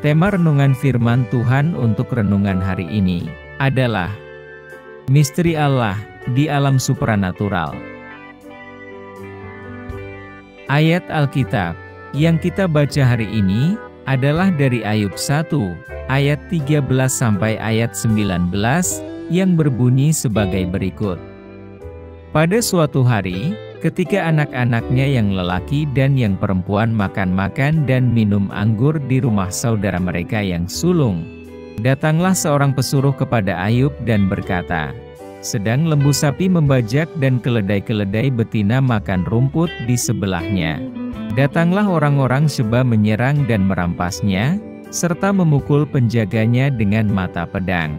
Tema renungan firman Tuhan untuk renungan hari ini adalah Misteri Allah di alam supranatural. Ayat Alkitab yang kita baca hari ini adalah dari Ayub 1 ayat 13 sampai ayat 19 yang berbunyi sebagai berikut. Pada suatu hari, ketika anak-anaknya yang lelaki dan yang perempuan makan-makan dan minum anggur di rumah saudara mereka yang sulung, datanglah seorang pesuruh kepada Ayub dan berkata, sedang lembu sapi membajak dan keledai-keledai betina makan rumput di sebelahnya. Datanglah orang-orang Sheba menyerang dan merampasnya, serta memukul penjaganya dengan mata pedang.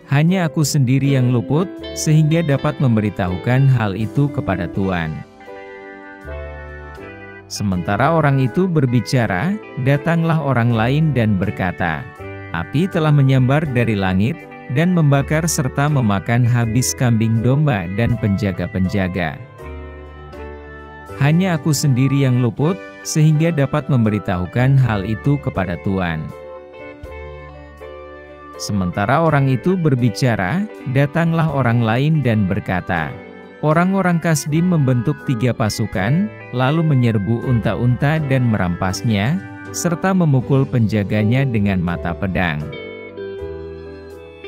Hanya aku sendiri yang luput, sehingga dapat memberitahukan hal itu kepada Tuan. Sementara orang itu berbicara, datanglah orang lain dan berkata, api telah menyambar dari langit, dan membakar serta memakan habis kambing domba dan penjaga-penjaga. Hanya aku sendiri yang luput, sehingga dapat memberitahukan hal itu kepada Tuan. Sementara orang itu berbicara, datanglah orang lain dan berkata, orang-orang Kasdim membentuk 3 pasukan, lalu menyerbu unta-unta dan merampasnya, serta memukul penjaganya dengan mata pedang.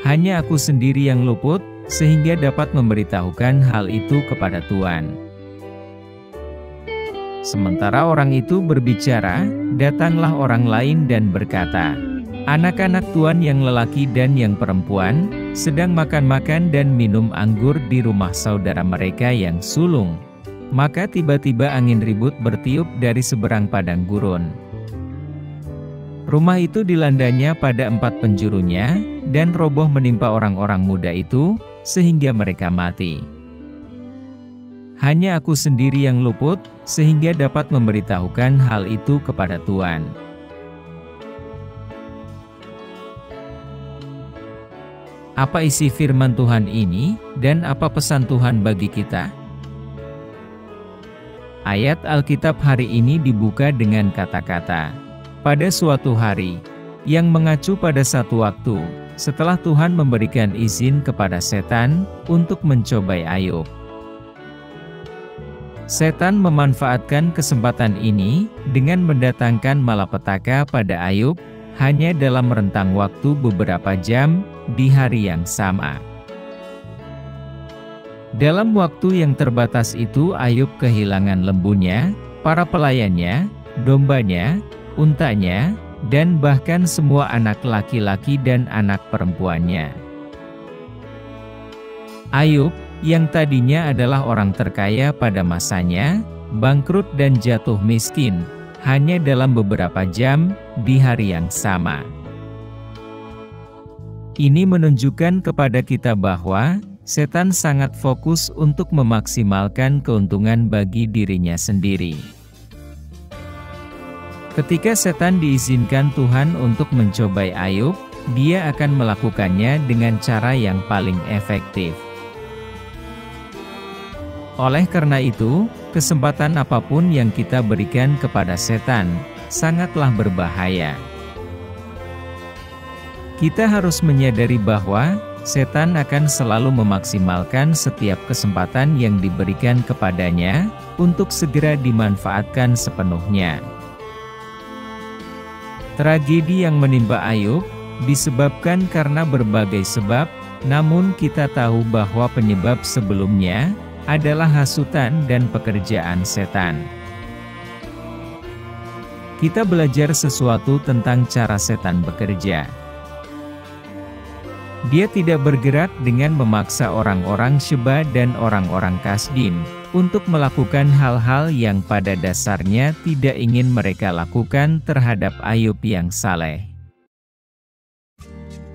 Hanya aku sendiri yang luput, sehingga dapat memberitahukan hal itu kepada Tuan. Sementara orang itu berbicara, datanglah orang lain dan berkata, anak-anak Tuan yang lelaki dan yang perempuan, sedang makan-makan dan minum anggur di rumah saudara mereka yang sulung. Maka tiba-tiba angin ribut bertiup dari seberang padang gurun. Rumah itu dilandanya pada 4 penjurunya, dan roboh menimpa orang-orang muda itu, sehingga mereka mati. Hanya aku sendiri yang luput, sehingga dapat memberitahukan hal itu kepada Tuan. Apa isi firman Tuhan ini, dan apa pesan Tuhan bagi kita? Ayat Alkitab hari ini dibuka dengan kata-kata, pada suatu hari, yang mengacu pada satu waktu, setelah Tuhan memberikan izin kepada setan untuk mencobai Ayub. Setan memanfaatkan kesempatan ini dengan mendatangkan malapetaka pada Ayub, hanya dalam rentang waktu beberapa jam, di hari yang sama. Dalam waktu yang terbatas itu Ayub kehilangan lembunya, para pelayannya, dombanya, untanya, dan bahkan semua anak laki-laki dan anak perempuannya. Ayub, yang tadinya adalah orang terkaya pada masanya, bangkrut dan jatuh miskin, hanya dalam beberapa jam, di hari yang sama. Ini menunjukkan kepada kita bahwa setan sangat fokus untuk memaksimalkan keuntungan bagi dirinya sendiri. Ketika setan diizinkan Tuhan untuk mencobai Ayub, dia akan melakukannya dengan cara yang paling efektif. Oleh karena itu, kesempatan apapun yang kita berikan kepada setan sangatlah berbahaya. Kita harus menyadari bahwa setan akan selalu memaksimalkan setiap kesempatan yang diberikan kepadanya untuk segera dimanfaatkan sepenuhnya. Tragedi yang menimpa Ayub disebabkan karena berbagai sebab, namun kita tahu bahwa penyebab sebelumnya adalah hasutan dan pekerjaan setan. Kita belajar sesuatu tentang cara setan bekerja. Dia tidak bergerak dengan memaksa orang-orang Sheba dan orang-orang Kasdim untuk melakukan hal-hal yang pada dasarnya tidak ingin mereka lakukan terhadap Ayub yang saleh.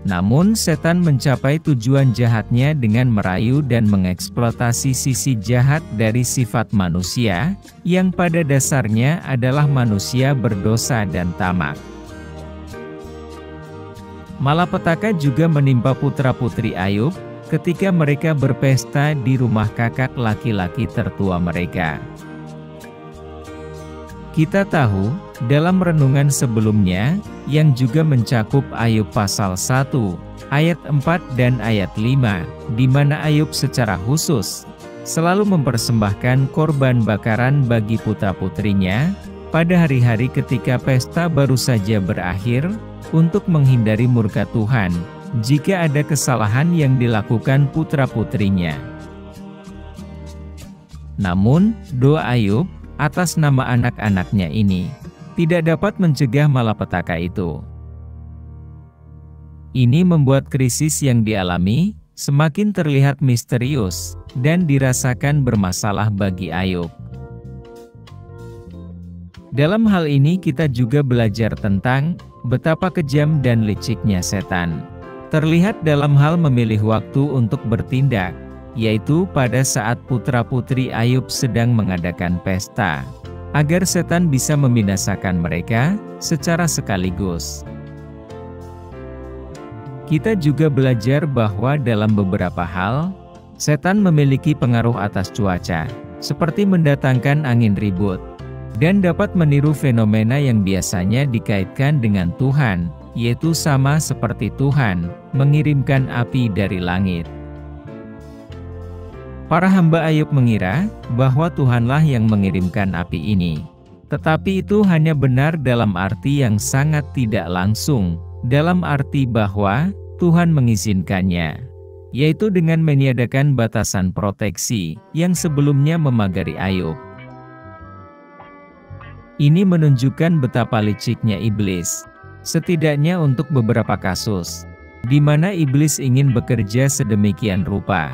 Namun setan mencapai tujuan jahatnya dengan merayu dan mengeksploitasi sisi jahat dari sifat manusia, yang pada dasarnya adalah manusia berdosa dan tamak. Malapetaka juga menimpa putra-putri Ayub, ketika mereka berpesta di rumah kakak laki-laki tertua mereka. Kita tahu, dalam renungan sebelumnya, yang juga mencakup Ayub pasal 1, ayat 4 dan ayat 5, di mana Ayub secara khusus selalu mempersembahkan korban bakaran bagi putra-putrinya pada hari-hari ketika pesta baru saja berakhir, untuk menghindari murka Tuhan jika ada kesalahan yang dilakukan putra-putrinya. Namun, doa Ayub atas nama anak-anaknya ini tidak dapat mencegah malapetaka itu. Ini membuat krisis yang dialami semakin terlihat misterius dan dirasakan bermasalah bagi Ayub. Dalam hal ini kita juga belajar tentang betapa kejam dan liciknya setan. Terlihat dalam hal memilih waktu untuk bertindak, yaitu pada saat putra-putri Ayub sedang mengadakan pesta, agar setan bisa membinasakan mereka secara sekaligus. Kita juga belajar bahwa dalam beberapa hal, setan memiliki pengaruh atas cuaca, seperti mendatangkan angin ribut, dan dapat meniru fenomena yang biasanya dikaitkan dengan Tuhan, yaitu sama seperti Tuhan mengirimkan api dari langit. Para hamba Ayub mengira bahwa Tuhanlah yang mengirimkan api ini. Tetapi itu hanya benar dalam arti yang sangat tidak langsung, dalam arti bahwa Tuhan mengizinkannya, yaitu dengan meniadakan batasan proteksi yang sebelumnya memagari Ayub. Ini menunjukkan betapa liciknya iblis, setidaknya untuk beberapa kasus, di mana iblis ingin bekerja sedemikian rupa,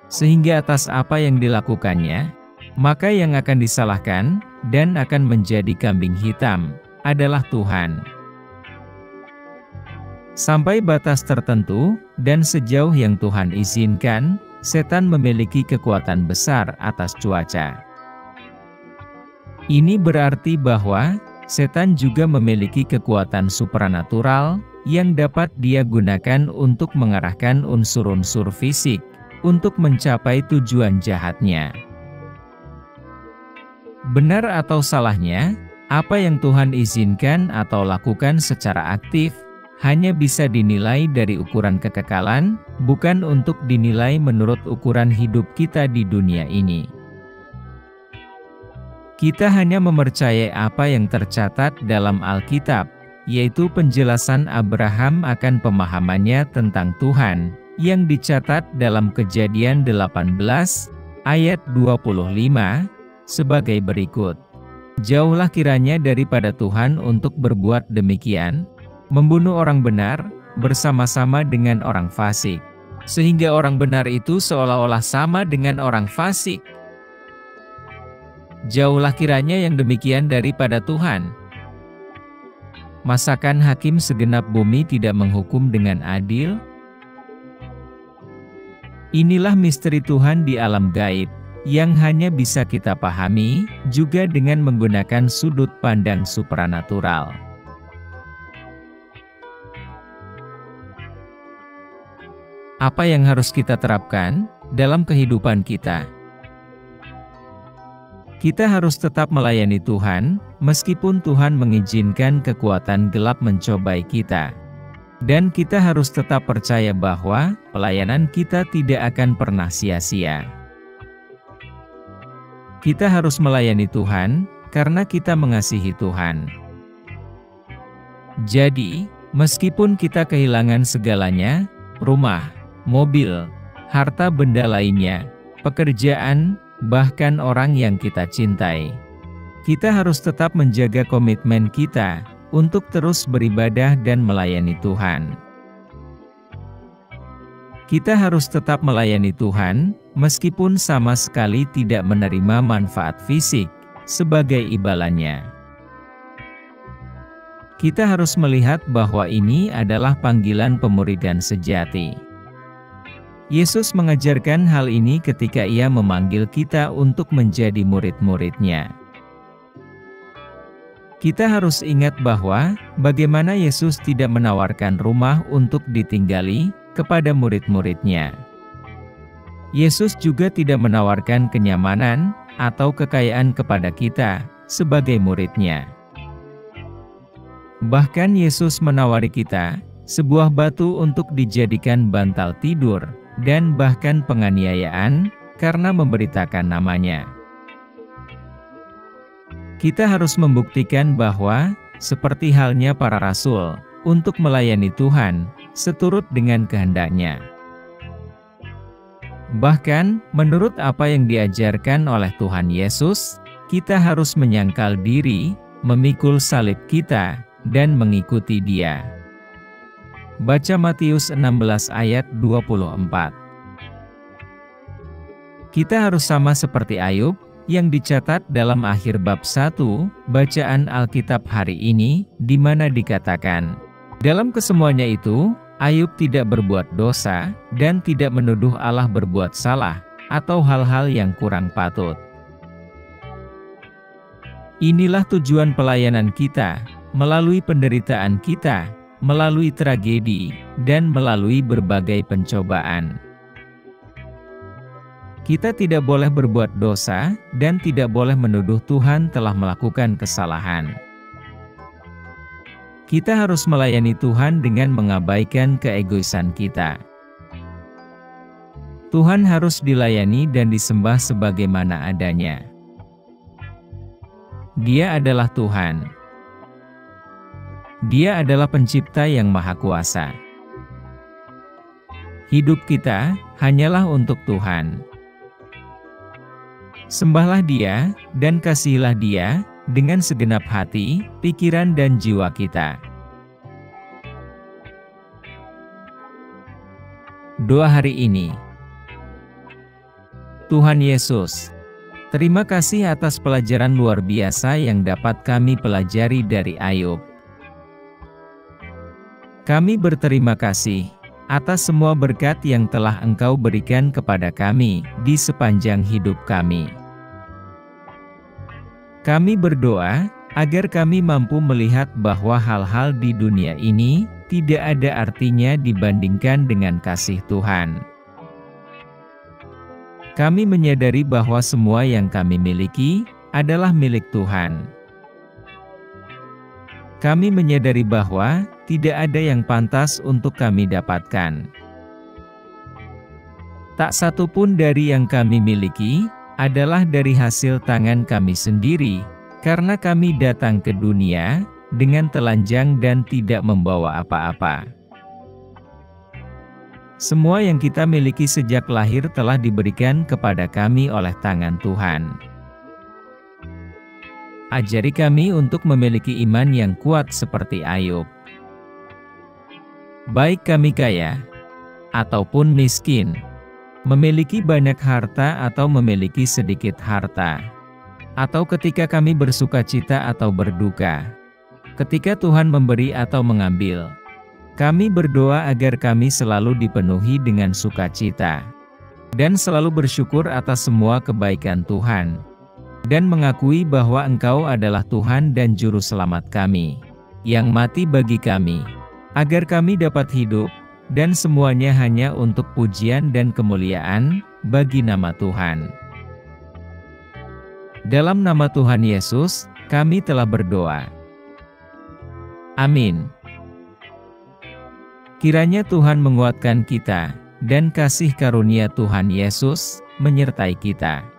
sehingga atas apa yang dilakukannya, maka yang akan disalahkan dan akan menjadi kambing hitam adalah Tuhan. Sampai batas tertentu dan sejauh yang Tuhan izinkan, setan memiliki kekuatan besar atas cuaca. Ini berarti bahwa setan juga memiliki kekuatan supranatural yang dapat dia gunakan untuk mengarahkan unsur-unsur fisik untuk mencapai tujuan jahatnya. Benar atau salahnya, apa yang Tuhan izinkan atau lakukan secara aktif hanya bisa dinilai dari ukuran kekekalan, bukan untuk dinilai menurut ukuran hidup kita di dunia ini. Kita hanya mempercayai apa yang tercatat dalam Alkitab, yaitu penjelasan Abraham akan pemahamannya tentang Tuhan, yang dicatat dalam Kejadian 18, ayat 25, sebagai berikut. Jauhlah kiranya daripada Tuhan untuk berbuat demikian, membunuh orang benar, bersama-sama dengan orang fasik, sehingga orang benar itu seolah-olah sama dengan orang fasik. Jauhlah kiranya yang demikian daripada Tuhan. Masakan hakim segenap bumi tidak menghukum dengan adil? Inilah misteri Tuhan di alam gaib, yang hanya bisa kita pahami, juga dengan menggunakan sudut pandang supranatural. Apa yang harus kita terapkan dalam kehidupan kita? Kita harus tetap melayani Tuhan, meskipun Tuhan mengizinkan kekuatan gelap mencobai kita. Dan kita harus tetap percaya bahwa pelayanan kita tidak akan pernah sia-sia. Kita harus melayani Tuhan, karena kita mengasihi Tuhan. Jadi, meskipun kita kehilangan segalanya, rumah, mobil, harta benda lainnya, pekerjaan, bahkan orang yang kita cintai, kita harus tetap menjaga komitmen kita untuk terus beribadah dan melayani Tuhan. Kita harus tetap melayani Tuhan, meskipun sama sekali tidak menerima manfaat fisik sebagai imbalannya. Kita harus melihat bahwa ini adalah panggilan pemuridan sejati. Yesus mengajarkan hal ini ketika Ia memanggil kita untuk menjadi murid-murid-Nya. Kita harus ingat bahwa bagaimana Yesus tidak menawarkan rumah untuk ditinggali kepada murid-murid-Nya. Yesus juga tidak menawarkan kenyamanan atau kekayaan kepada kita sebagai murid-Nya. Bahkan Yesus menawari kita sebuah batu untuk dijadikan bantal tidur, dan bahkan penganiayaan, karena memberitakan nama-Nya. Kita harus membuktikan bahwa, seperti halnya para rasul, untuk melayani Tuhan, seturut dengan kehendak-Nya. Bahkan, menurut apa yang diajarkan oleh Tuhan Yesus, kita harus menyangkal diri, memikul salib kita, dan mengikuti Dia. Baca Matius 16 ayat 24. Kita harus sama seperti Ayub, yang dicatat dalam akhir bab 1, bacaan Alkitab hari ini, di mana dikatakan, dalam kesemuanya itu, Ayub tidak berbuat dosa, dan tidak menuduh Allah berbuat salah, atau hal-hal yang kurang patut. Inilah tujuan pelayanan kita, melalui penderitaan kita, melalui tragedi, dan melalui berbagai pencobaan. Kita tidak boleh berbuat dosa, dan tidak boleh menuduh Tuhan telah melakukan kesalahan. Kita harus melayani Tuhan dengan mengabaikan keegoisan kita. Tuhan harus dilayani dan disembah sebagaimana adanya. Dia adalah Tuhan. Dia adalah pencipta yang maha kuasa. Hidup kita hanyalah untuk Tuhan. Sembahlah Dia, dan kasihilah Dia, dengan segenap hati, pikiran dan jiwa kita. Doa hari ini. Tuhan Yesus, terima kasih atas pelajaran luar biasa yang dapat kami pelajari dari Ayub. Kami berterima kasih atas semua berkat yang telah Engkau berikan kepada kami di sepanjang hidup kami. Kami berdoa agar kami mampu melihat bahwa hal-hal di dunia ini tidak ada artinya dibandingkan dengan kasih Tuhan. Kami menyadari bahwa semua yang kami miliki adalah milik Tuhan. Kami menyadari bahwa tidak ada yang pantas untuk kami dapatkan. Tak satu pun dari yang kami miliki adalah dari hasil tangan kami sendiri, karena kami datang ke dunia dengan telanjang dan tidak membawa apa-apa. Semua yang kita miliki sejak lahir telah diberikan kepada kami oleh tangan Tuhan. Ajari kami untuk memiliki iman yang kuat seperti Ayub. Baik kami kaya ataupun miskin, memiliki banyak harta atau memiliki sedikit harta, atau ketika kami bersukacita atau berduka, ketika Tuhan memberi atau mengambil, kami berdoa agar kami selalu dipenuhi dengan sukacita, dan selalu bersyukur atas semua kebaikan Tuhan, dan mengakui bahwa Engkau adalah Tuhan dan Juru Selamat kami, yang mati bagi kami, agar kami dapat hidup, dan semuanya hanya untuk pujian dan kemuliaan bagi nama Tuhan. Dalam nama Tuhan Yesus, kami telah berdoa. Amin. Kiranya Tuhan menguatkan kita, dan kasih karunia Tuhan Yesus menyertai kita.